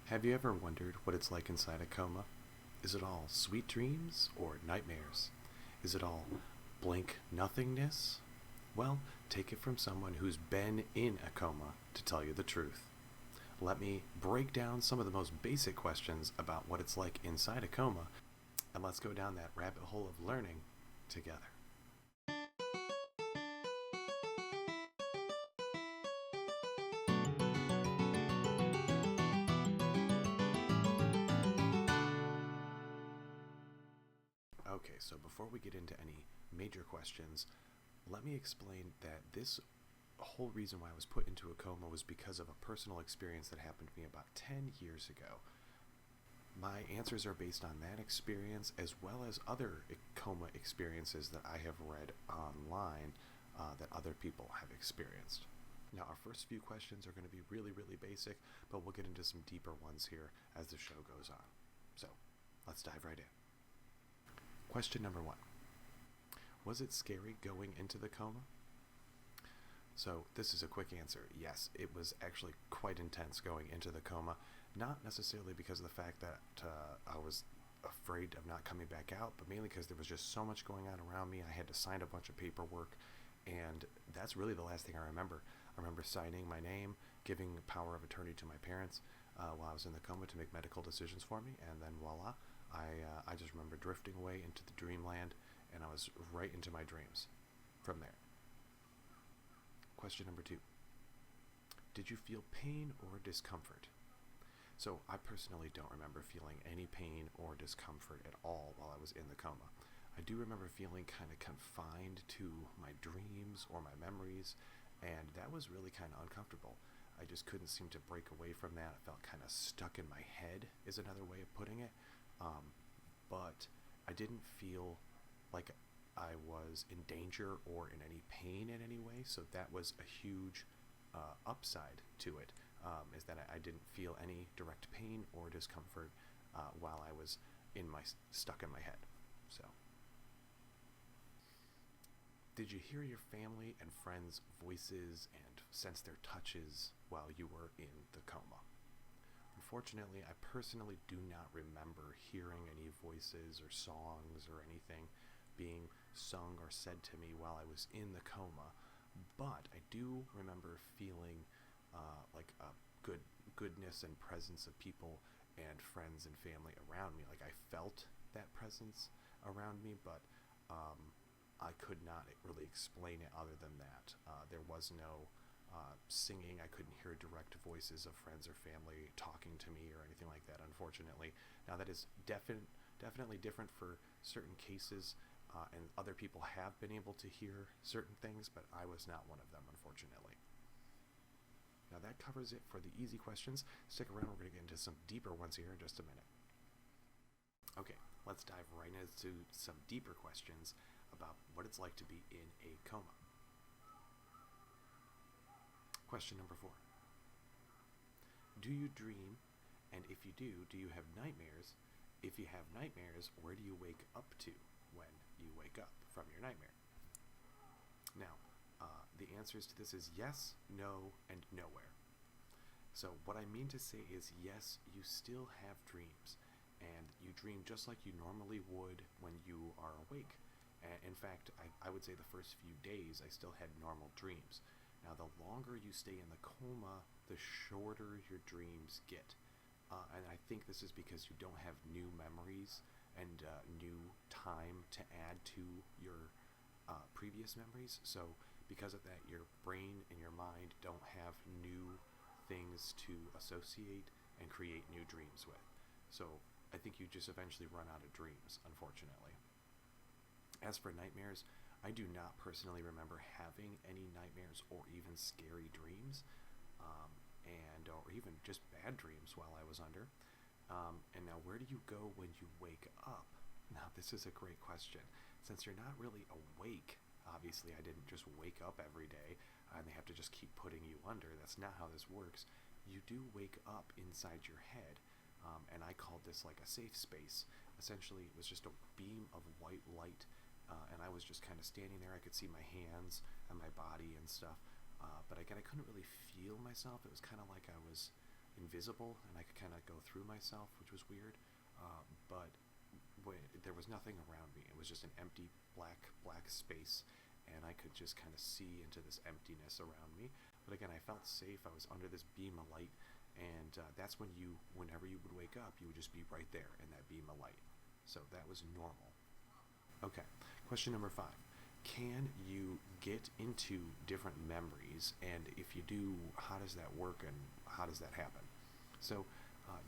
Have you ever wondered what it's like inside a coma? Is it all sweet dreams or nightmares? Is it all blank nothingness? Well, take it from someone who's been in a coma to tell you the truth. Let me break down some of the most basic questions about what it's like inside a coma, and let's go down that rabbit hole of learning together. Okay, so before we get into any major questions, let me explain that this whole reason why I was put into a coma was because of a personal experience that happened to me about 10 years ago. My answers are based on that experience as well as other coma experiences that I have read online that other people have experienced. Now, our first few questions are going to be really basic, but we'll get into some deeper ones here as the show goes on. So, let's dive right in. Question number 1. Was it scary going into the coma? So this is a quick answer. Yes, it was actually quite intense going into the coma. Not necessarily because of the fact that I was afraid of not coming back out, but mainly because there was just so much going on around me. I had to sign a bunch of paperwork, and that's really the last thing I remember. I remember signing my name, giving power of attorney to my parents while I was in the coma to make medical decisions for me, and then voila, I just remember drifting away into the dreamland, and I was right into my dreams from there. Question number 2. Did you feel pain or discomfort? So I personally don't remember feeling any pain or discomfort at all while I was in the coma. I do remember feeling kind of confined to my dreams or my memories, and that was really kind of uncomfortable. I just couldn't seem to break away from that. I felt kind of stuck in my head, is another way of putting it. But I didn't feel like I was in danger or in any pain in any way, so that was a huge upside to it, is that I didn't feel any direct pain or discomfort while I was stuck in my head. So, did you hear your family and friends' voices and sense their touches while you were in the coma? Unfortunately, I personally do not remember hearing any voices or songs or anything being sung or said to me while I was in the coma, but I do remember feeling like a goodness and presence of people and friends and family around me. Like I felt that presence around me, but I could not really explain it other than that. There was no singing. I couldn't hear direct voices of friends or family talking to me or anything like that, unfortunately. Now, that is definitely different for certain cases, and other people have been able to hear certain things, but I was not one of them, unfortunately. Now, that covers it for the easy questions. Stick around, we're going to get into some deeper ones here in just a minute. Okay, let's dive right into some deeper questions about what it's like to be in a coma. Question number 4. Do you dream? And if you do you have nightmares? If you have nightmares, where do you wake up to when you wake up from your nightmare? Now, the answers to this is yes, no, and nowhere. So what I mean to say is yes, you still have dreams, and you dream just like you normally would when you are awake. In fact, I would say the first few days I still had normal dreams. Now, the longer you stay in the coma, the shorter your dreams get. And I think this is because you don't have new memories and new time to add to your previous memories. So because of that, your brain and your mind don't have new things to associate and create new dreams with. So I think you just eventually run out of dreams, unfortunately. As for nightmares, I do not personally remember having any nightmares or even scary dreams, or even just bad dreams while I was under. And now, where do you go when you wake up? Now, this is a great question. Since you're not really awake, obviously I didn't just wake up every day, and they have to just keep putting you under. That's not how this works. You do wake up inside your head, and I called this like a safe space. Essentially, it was just a beam of white light, and I was just kind of standing there. I could see my hands and my body and stuff, but again, I couldn't really feel myself. It was kind of like I was invisible, and I could kind of go through myself, which was weird. But there was nothing around me. It was just an empty black space, and I could just kind of see into this emptiness around me. But again, I felt safe. I was under this beam of light, and that's whenever you would wake up, you would just be right there in that beam of light. So that was normal. Okay, question number 5. Can you get into different memories? And if you do, how does that work and how does that happen? So,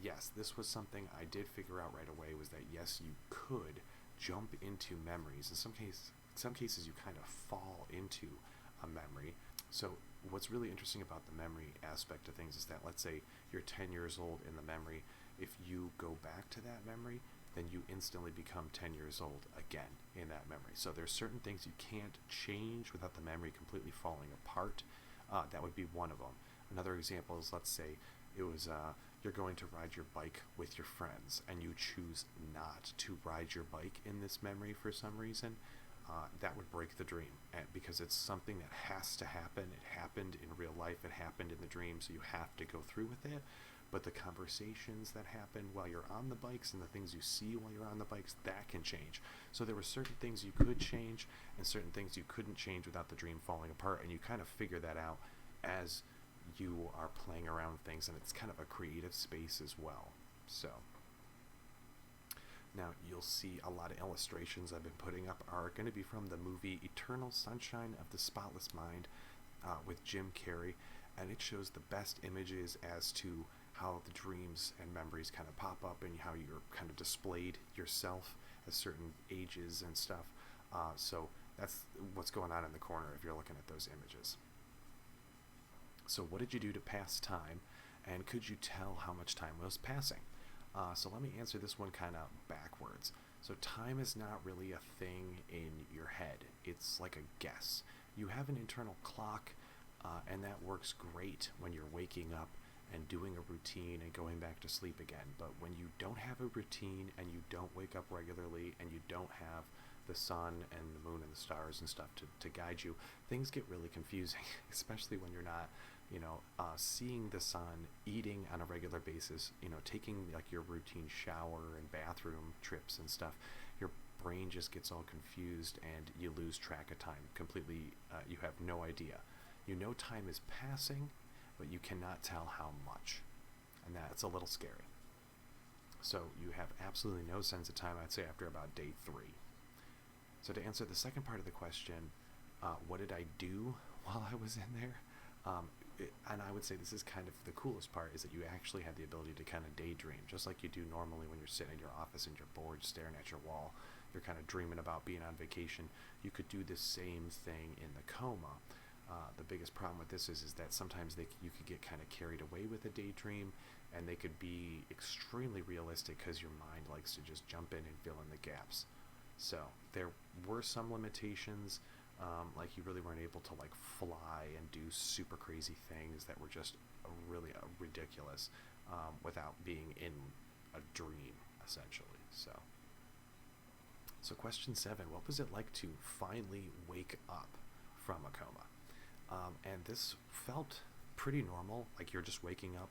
yes, this was something I did figure out right away, was that yes, you could jump into memories. In some cases you kind of fall into a memory. So what's really interesting about the memory aspect of things is that, let's say you're 10 years old in the memory. If you go back to that memory, then you instantly become 10 years old again in that memory. So there's certain things you can't change without the memory completely falling apart. That would be one of them. Another example is, let's say it was you're going to ride your bike with your friends, and you choose not to ride your bike in this memory for some reason. That would break the dream, because it's something that has to happen. It happened in real life. It happened in the dream, so you have to go through with it. But the conversations that happen while you're on the bikes and the things you see while you're on the bikes, that can change. So there were certain things you could change and certain things you couldn't change without the dream falling apart, and you kind of figure that out as you are playing around with things, and it's kind of a creative space as well. So now you'll see a lot of illustrations I've been putting up are going to be from the movie Eternal Sunshine of the Spotless Mind with Jim Carrey, and it shows the best images as to how the dreams and memories kind of pop up and how you're kind of displayed yourself at certain ages and stuff. So that's what's going on in the corner if you're looking at those images. So what did you do to pass time, and could you tell how much time was passing? So let me answer this one kind of backwards. So time is not really a thing in your head. It's like a guess. You have an internal clock, and that works great when you're waking up and doing a routine and going back to sleep again. But when you don't have a routine and you don't wake up regularly and you don't have the sun and the moon and the stars and stuff to guide you, things get really confusing, especially when you're not, seeing the sun, eating on a regular basis, taking like your routine shower and bathroom trips and stuff. Your brain just gets all confused and you lose track of time completely. You have no idea. Time is passing, but you cannot tell how much, and that's a little scary. So you have absolutely no sense of time, I'd say, after about day 3. So to answer the second part of the question, what did I do while I was in there? And I would say this is kind of the coolest part, is that you actually have the ability to kind of daydream, just like you do normally when you're sitting in your office and you're bored staring at your wall. You're kind of dreaming about being on vacation. You could do the same thing in the coma. The biggest problem with this is that sometimes you could get kind of carried away with a daydream, and they could be extremely realistic because your mind likes to just jump in and fill in the gaps. So there were some limitations, like you really weren't able to like fly and do super crazy things that were just really ridiculous without being in a dream, essentially. So question 7, what was it like to finally wake up from a coma? And this felt pretty normal, like you're just waking up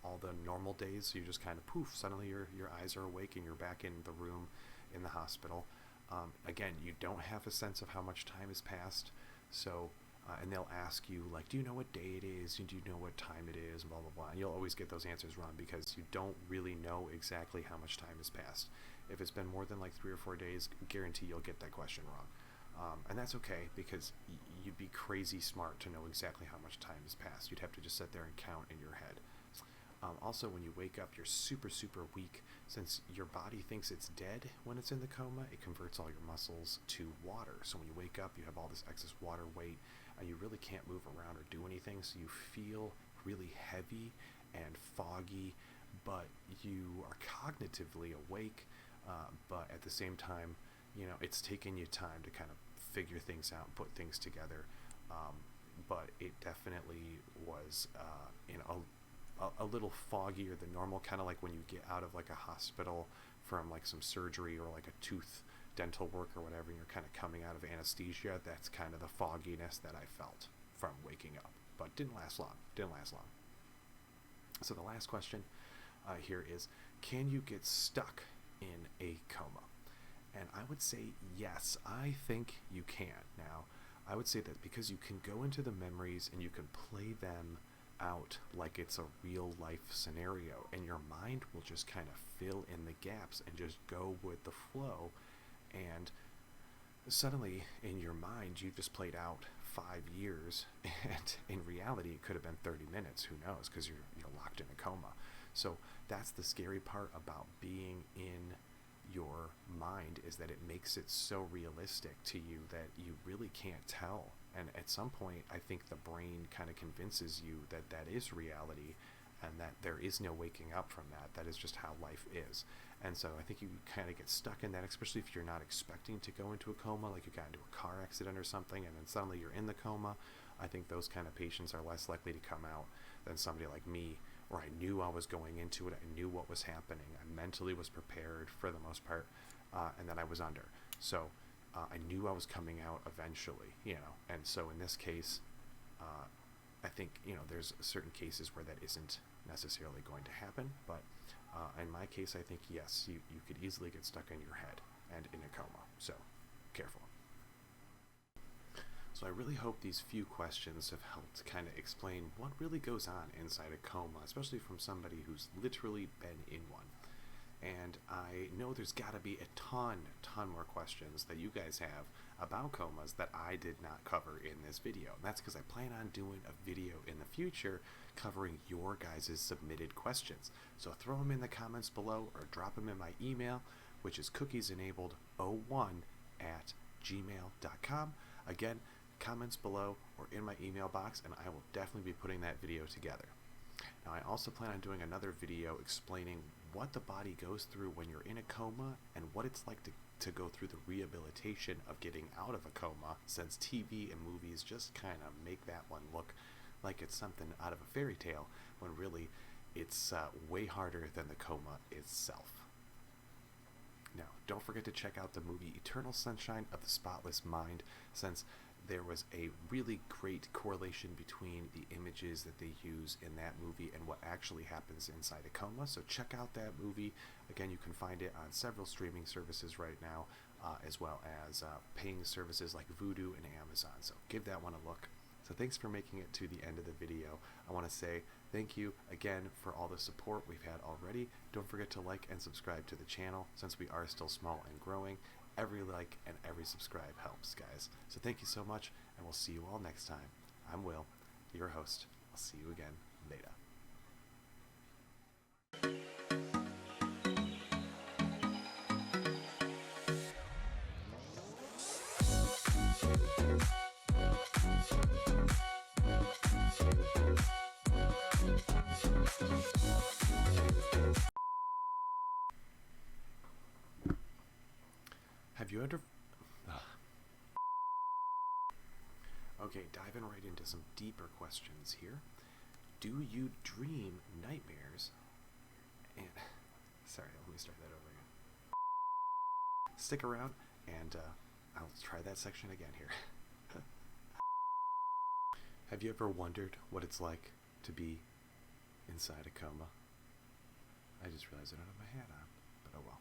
all the normal days, so you just kind of poof, suddenly your eyes are awake and you're back in the room in the hospital. Again, you don't have a sense of how much time has passed, so and they'll ask you, like, do you know what day it is, do you know what time it is, blah blah blah, and you'll always get those answers wrong because you don't really know exactly how much time has passed. If it's been more than like 3 or 4 days, guarantee you'll get that question wrong. And that's okay, because you'd be crazy smart to know exactly how much time has passed. You'd have to just sit there and count in your head. Also, when you wake up, you're super weak. Since your body thinks it's dead when it's in the coma, it converts all your muscles to water. So when you wake up, you have all this excess water weight, and you really can't move around or do anything, so you feel really heavy and foggy, but you are cognitively awake, but at the same time, it's taken you time to kind of figure things out and put things together, but it definitely was a little foggier than normal, kind of like when you get out of like a hospital from like some surgery or like a tooth dental work or whatever, and you're kind of coming out of anesthesia. That's kind of the fogginess that I felt from waking up, but didn't last long. So the last question here is, can you get stuck in a coma? And I would say yes, I think you can. Now, I would say that because you can go into the memories and you can play them out like it's a real life scenario, and your mind will just kind of fill in the gaps and just go with the flow, and suddenly in your mind you just played out 5 years, and in reality it could have been 30 minutes, who knows, because you're locked in a coma. So that's the scary part about being in your mind, is that it makes it so realistic to you that you really can't tell. And at some point, I think the brain kind of convinces you that that is reality, and that there is no waking up from that. That is just how life is. And so I think you kind of get stuck in that, especially if you're not expecting to go into a coma, like you got into a car accident or something, and then suddenly you're in the coma. I think those kind of patients are less likely to come out than somebody like me, where I knew I was going into it, I knew what was happening, I mentally was prepared for the most part, and then I was under. So I knew I was coming out eventually, and so in this case, I think, there's certain cases where that isn't necessarily going to happen, but in my case, I think, yes, you could easily get stuck in your head and in a coma, so careful. So I really hope these few questions have helped kind of explain what really goes on inside a coma, especially from somebody who's literally been in one. And I know there's got to be a ton more questions that you guys have about comas that I did not cover in this video. And that's because I plan on doing a video in the future covering your guys' submitted questions. So throw them in the comments below or drop them in my email, which is cookiesenabled01@gmail.com. Again, comments below or in my email box, and I will definitely be putting that video together. Now, I also plan on doing another video explaining what the body goes through when you're in a coma and what it's like to go through the rehabilitation of getting out of a coma, since TV and movies just kind of make that one look like it's something out of a fairy tale, when really it's way harder than the coma itself. Now, don't forget to check out the movie Eternal Sunshine of the Spotless Mind, since there was a really great correlation between the images that they use in that movie and what actually happens inside a coma. So check out that movie. Again, you can find it on several streaming services right now, as well as paying services like Vudu and Amazon. So give that one a look. So thanks for making it to the end of the video. I want to say thank you again for all the support we've had already. Don't forget to like and subscribe to the channel, since we are still small and growing. Every like and every subscribe helps, guys. So thank you so much, and we'll see you all next time. I'm Will, your host. I'll see you again later. Have you ever... Okay, diving right into some deeper questions here. Do you dream nightmares? And... Sorry, let me start that over again. Stick around, and I'll try that section again here. Have you ever wondered what it's like to be inside a coma? I just realized I don't have my hat on, but oh well.